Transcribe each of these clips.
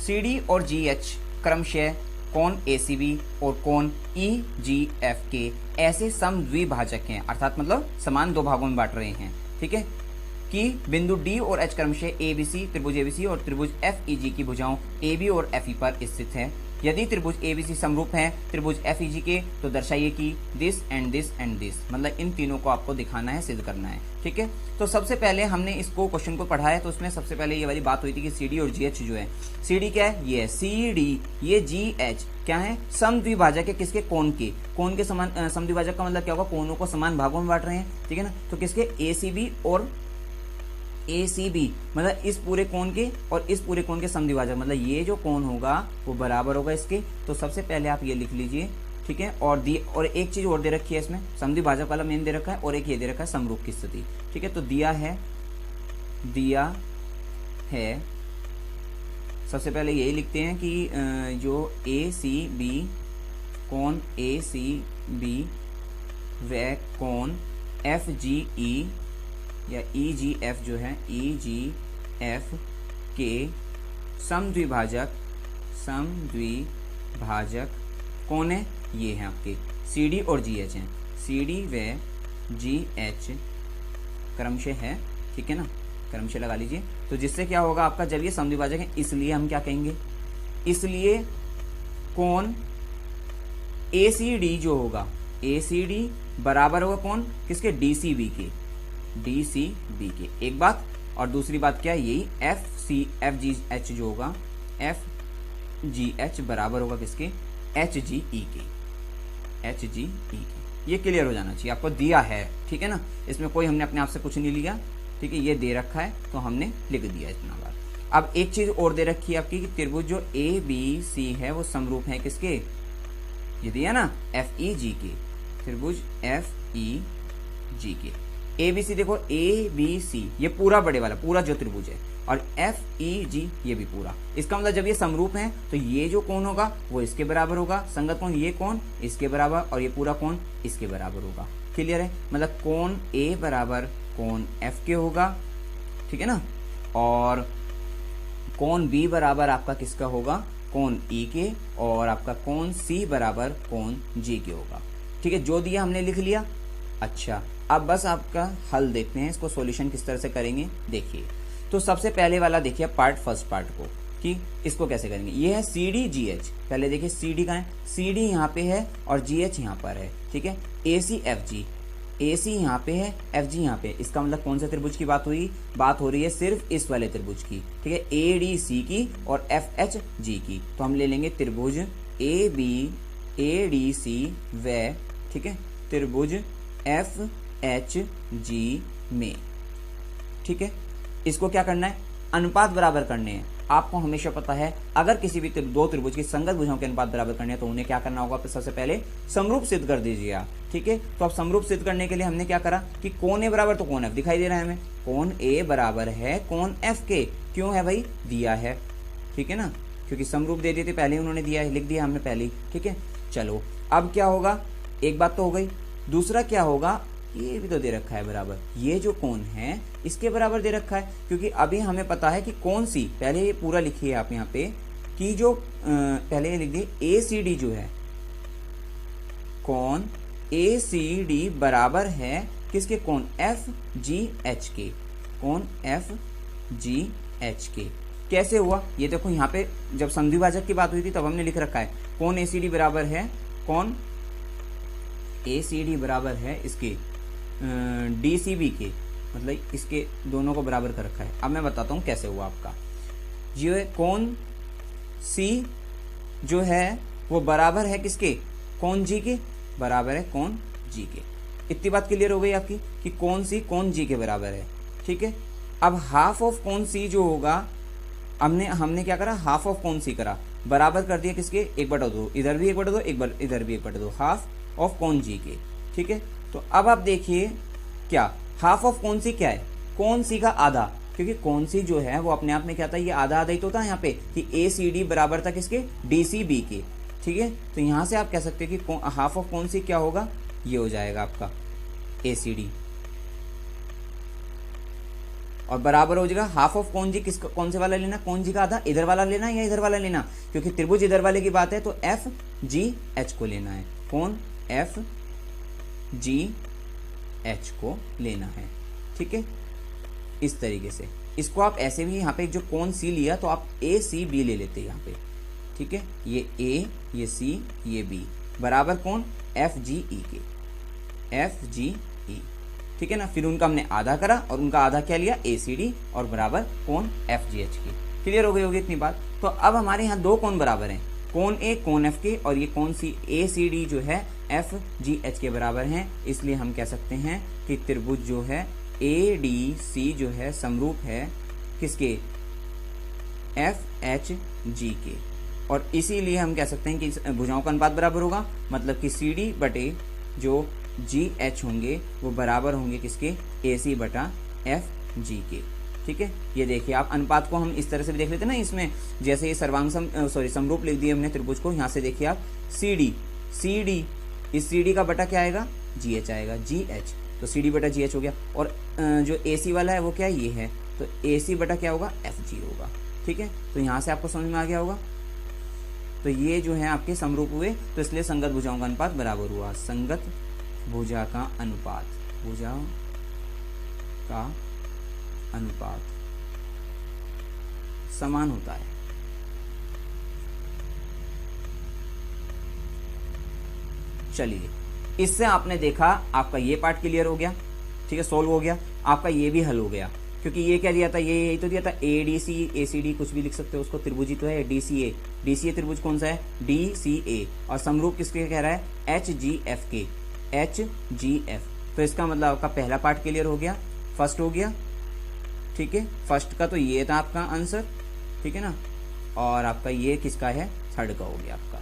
C D और जी H क्रमशः कोण ए सी बी और कोण ई जी एफ के ऐसे समद्विभाजक हैं, अर्थात मतलब समान दो भागों में बांट रहे हैं, ठीक है, कि बिंदु डी और एच क्रमशः ए बी सी, त्रिभुज एबीसी और त्रिभुज एफ ई जी की भुजाओं ए बी और एफ ई पर स्थित है। यदि त्रिभुज एबीसी समरूप है त्रिभुज एफ ई जी के तो दर्शाइए कि this and this and this, मतलब इन तीनों को आपको दिखाना है, सिद्ध करना है, ठीक है। तो सबसे पहले हमने इसको क्वेश्चन को पढ़ा है, तो उसमें सबसे पहले ये वाली बात हुई थी कि सी डी और जी एच जो है, सी डी क्या है, ये है सी डी, ये जी एच क्या है, समद्विभाजक है किसके, कोण के, कोण के समान, समद्विभाजक का मतलब क्या होगा, कोणों को समान भागों में बांट रहे हैं, ठीक है ना, तो किसके, ए सी बी और ए सी बी, मतलब इस पूरे कोण के और इस पूरे कोण के समद्विभाजक, मतलब ये जो कोण होगा वो बराबर होगा इसके। तो सबसे पहले आप ये लिख लीजिए, ठीक है। और एक चीज और दे रखी है इसमें, समद्विभाजक वाला मेन दे रखा है और एक ये दे रखा है समरूप की स्थिति, ठीक है। तो दिया है सबसे पहले यही लिखते हैं कि जो ए सी बी, कोण ए सी बी व कोण एफ जी ई या ई जी एफ जो है, ई जी एफ के समद्विभाजक कौन है, ये हैं आपके सी डी और जी एच हैं, सी डी व जी एच क्रमशः है, ठीक है ना, क्रमशः लगा लीजिए। तो जिससे क्या होगा आपका, जब ये समद्विभाजक है इसलिए हम क्या कहेंगे, इसलिए कोण ए सी डी जो होगा, ए सी डी बराबर होगा कौन, किसके, डी सी बी के, डी सी बी के, एक बात। और दूसरी बात क्या है, यही एफ जी एच जो होगा, एफ जी एच बराबर होगा किसके, एच जी ई के, एच जी ई के। ये क्लियर हो जाना चाहिए, आपको दिया है, ठीक है ना, इसमें कोई हमने अपने आप से कुछ नहीं लिया, ठीक है, ये दे रखा है तो हमने लिख दिया इतना बार। अब एक चीज और दे रखी है आपकी कि त्रिभुज जो ए बी सी है वो समरूप है किसके, ये दिया ना, एफ ई जी के, त्रिभुज एफ ई जी के। ए बी सी देखो, ए बी सी ये पूरा बड़े वाला पूरा जो त्रिभुज है, और एफ ई जी ये भी पूरा, इसका मतलब जब ये समरूप है तो ये जो कोण होगा वो इसके बराबर होगा, संगत कोण ये कोण इसके बराबर और ये पूरा कोण इसके बराबर होगा, क्लियर है, मतलब कोण ए बराबर कोण एफ के होगा, ठीक है ना, और कोण बी बराबर आपका किसका होगा, कोण ई के, और आपका कोण सी बराबर कोण जी के होगा, ठीक है। जो दिया हमने लिख लिया। अच्छा, अब बस आपका हल देखते हैं, इसको सॉल्यूशन किस तरह से करेंगे, देखिए। तो सबसे पहले वाला देखिए फर्स्ट पार्ट को, कि इसको कैसे करेंगे। ये है सी डी जी एच, पहले देखिए सी डी कहाँ है, सी डी यहाँ पे है और जी एच यहाँ पर है, ठीक है। ए सी एफ जी, ए सी यहाँ पे है, एफ जी यहाँ पे, इसका मतलब कौन से त्रिभुज की बात हुई, बात हो रही है सिर्फ इस वाले त्रिभुज की, ठीक है, ए डी सी की और एफ एच जी की। तो हम ले लेंगे त्रिभुज A B A D C व, ठीक है, त्रिभुज एफ एच जी में, ठीक है। इसको क्या करना है, अनुपात बराबर करने हैं। आपको हमेशा पता है अगर किसी भी दो त्रिभुज की संगत भुजाओं के अनुपात बराबर करने हैं तो उन्हें क्या करना होगा, सबसे पहले समरूप सिद्ध कर दीजिए आप, ठीक है। तो अब समरूप सिद्ध करने के लिए हमने क्या करा कि कोण ए बराबर, तो कोण एफ दिखाई दे रहा है हमें, कोण ए बराबर है कोण एफ के, क्यों है भाई, दिया है, ठीक है ना, क्योंकि समरूप दे दिए थे पहले उन्होंने दिया है, लिख दिया हमने पहले ही, ठीक है। चलो अब क्या होगा, एक बात तो हो गई, दूसरा क्या होगा, ये भी तो दे रखा है बराबर, ये जो कोण है इसके बराबर दे रखा है, क्योंकि अभी हमें पता है कि कौन सी, पहले ये पूरा लिखिए आप यहाँ पे कि जो पहले ये लिख दिए ए सी डी जो है, कोण ए सी डी बराबर है किसके, कोण एफ जी एच के, कोण एफ जी एच के। कैसे हुआ ये देखो, यहाँ पे जब समद्विभाजक की बात हुई थी तब हमने लिख रखा है कोण ए सी डी बराबर है, कोण ए सी डी बराबर है इसके डी सी बी के, मतलब इसके दोनों को बराबर कर रखा है। अब मैं बताता हूँ कैसे हुआ आपका, ये कोण सी जो है वो बराबर है किसके, कोण जी के, बराबर है कोण जी के। इतनी बात क्लियर हो गई आपकी कि कोण सी कोण जी के बराबर है, ठीक है। अब हाफ ऑफ कोण सी जो होगा, हमने क्या करा, हाफ ऑफ कोण सी करा, बराबर कर दिया किसके, 1/2, इधर भी 1/2, इधर भी 1/2, हाफ ऑफ कोण जी के, ठीक है। तो अब आप देखिए क्या, हाफ ऑफ कोण सी क्या है, कोण सी का आधा, क्योंकि कोण सी जो है वो अपने आप में क्या था, ये आधा आधा ही तो था यहाँ पे कि ए सी डी बराबर था किसके, डी सी बी के, ठीक है। तो यहाँ से आप कह सकते हैं कि हाफ ऑफ कोण सी क्या होगा, ये हो जाएगा आपका ए सी डी, और बराबर हो जाएगा हाफ ऑफ कौन जी, किसका कौन से वाला लेना, कौन जी का आधा इधर वाला लेना है या इधर वाला लेना, क्योंकि त्रिभुज इधर वाले की बात है तो एफ जी एच को लेना है, कौन एफ जी एच को लेना है। ठीक है, इस तरीके से इसको आप ऐसे भी यहाँ पे जो कौन सी लिया तो आप ए सी बी ले लेते हैं यहाँ पे। ठीक है, ये ए, ये सी, ये बी, बराबर कौन एफ जी ई के, एफ जी ई। ठीक है ना, फिर उनका हमने आधा करा और उनका आधा क्या लिया ए सी डी और बराबर कौन एफ जी एच की। क्लियर हो गई होगी इतनी बात। तो अब हमारे यहाँ दो कौन बराबर हैं, कौन ए कौन एफ के, और ये कौन सी ए सी डी जो है एफ जी एच के बराबर हैं, इसलिए हम कह सकते हैं कि त्रिभुज जो है ए डी सी जो है समरूप है किसके, एफ एच जी के, और इसीलिए हम कह सकते हैं कि भुजाओं का अनुपात बराबर होगा, मतलब कि सी डी बटे जो जी एच होंगे वो बराबर होंगे किसके, ए सी बटा एफ जी के। ठीक है, ये देखिए आप अनुपात को हम इस तरह से भी देख लेते हैं ना, इसमें जैसे ये सर्वांग समरूप लिख दिए हमने त्रिभुज को, यहाँ से देखिए आप सी डी, इस सी डी का बटा क्या आएगा, जी एच आएगा, जी एच, तो सी डी बटा जी एच हो गया। और जो ए सी वाला है वो क्या है, ये है, तो ए सी बटा क्या होगा, एफ जी होगा। ठीक है, तो यहाँ से आपको समझ में आ गया होगा। तो ये जो है आपके समरूप हुए, तो इसलिए संगत भुजाओं का अनुपात बराबर हुआ। संगत भुजा का अनुपात, भुजा का अनुपात समान होता है। चलिए, इससे आपने देखा आपका ये पार्ट क्लियर हो गया। ठीक है, सोल्व हो गया, आपका ये भी हल हो गया, क्योंकि ये क्या दिया था, ये यही तो दिया था A D C, A C D कुछ भी लिख सकते हो उसको, त्रिभुज ही तो है डी सी ए त्रिभुज कौन सा है, डी सी ए, और समरूप किसके कह रहा है, एच जी एफ के, एच जी एफ। तो इसका मतलब आपका पहला पार्ट क्लियर हो गया, फर्स्ट हो गया। ठीक है, फर्स्ट का तो ये था आपका आंसर, ठीक है ना, और आपका ये किसका है, थर्ड का हो गया आपका।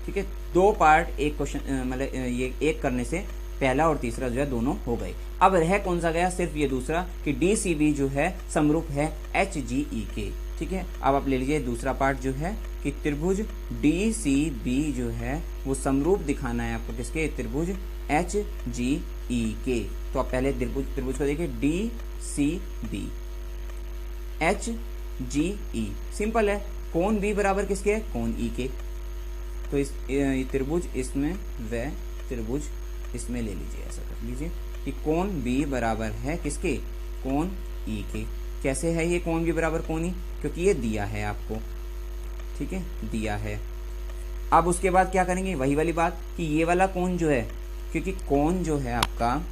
ठीक है, दो पार्ट एक क्वेश्चन मतलब ये एक करने से पहला और तीसरा जो है दोनों हो गए। अब रह कौन सा गया, सिर्फ ये दूसरा कि डी सी बी जो है समरूप है एच जी ई के। ठीक है, अब आप ले लीजिए दूसरा पार्ट जो है कि त्रिभुज डी सी बी जो है वो समरूप दिखाना है आपको किसके, त्रिभुज एच जी ई के। तो आप पहले त्रिभुज को देखिए, D C B H G E, simple है, कौन बी बराबर किसके है, कौन ई के। तो इस त्रिभुज इसमें व त्रिभुज इसमें ले लीजिए, ऐसा कर लीजिए कि कोण बी बराबर है किसके, कोण ई के। कैसे है ये कोण बी बराबर कोण ई, क्योंकि ये दिया है आपको। ठीक है, दिया है। अब उसके बाद क्या करेंगे, वही वाली बात कि ये वाला कोण जो है, क्योंकि कोण जो है आपका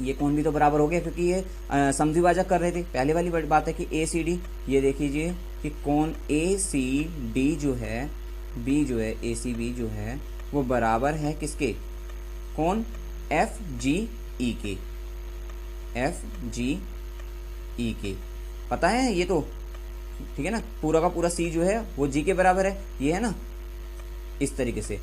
ये कोण भी तो बराबर हो गया, क्योंकि ये समद्विभाजक कर रहे थे। पहले वाली बड़ी बात है कि ए सी डी, ये देख लीजिए कि कोण ए सी डी जो है, बी जो है ए सी बी जो है वो बराबर है किसके, कोण एफ जी ई के, एफ जी ई के। पता है ये तो, ठीक है ना, पूरा का पूरा सी जो है वो जी के बराबर है, ये है ना, इस तरीके से।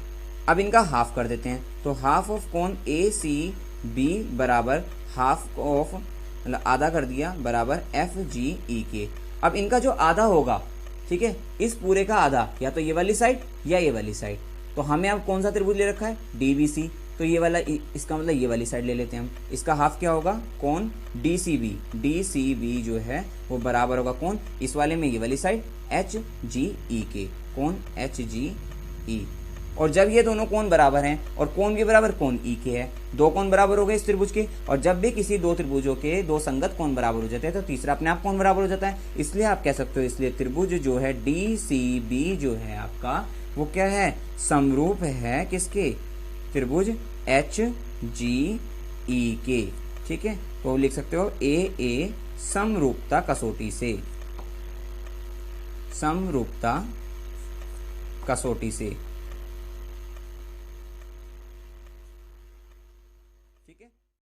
अब इनका हाफ कर देते हैं, तो हाफ ऑफ कोण ए सी बी बराबर हाफ ऑफ, मतलब आधा कर दिया, बराबर एफ जी ई के। अब इनका जो आधा होगा, ठीक है, इस पूरे का आधा या तो ये वाली साइड या ये वाली साइड। तो हमें अब कौन सा त्रिभुज ले रखा है, डी बी सी, तो ये वाला, इसका मतलब ये वाली साइड ले लेते हैं हम। इसका हाफ क्या होगा, कोण डी सी बी जो है वो बराबर होगा कौन, इस वाले में ये वाली साइड एच जी ई के, कोण एच जी ई। और जब ये दोनों कोण बराबर हैं और कोण भी बराबर कोण ई के है, दो कोण बराबर हो गए इस त्रिभुज के, और जब भी किसी दो त्रिभुजों के दो संगत कोण बराबर हो जाते हैं तो तीसरा अपने आप कोण बराबर हो जाता है। इसलिए आप कह सकते हो, इसलिए त्रिभुज जो है डी सी बी जो है आपका वो क्या है, समरूप है किसके, त्रिभुज एच जी ई के। ठीक है, तो लिख सकते हो ए समरूपता कसौटी से, समरूपता कसौटी से।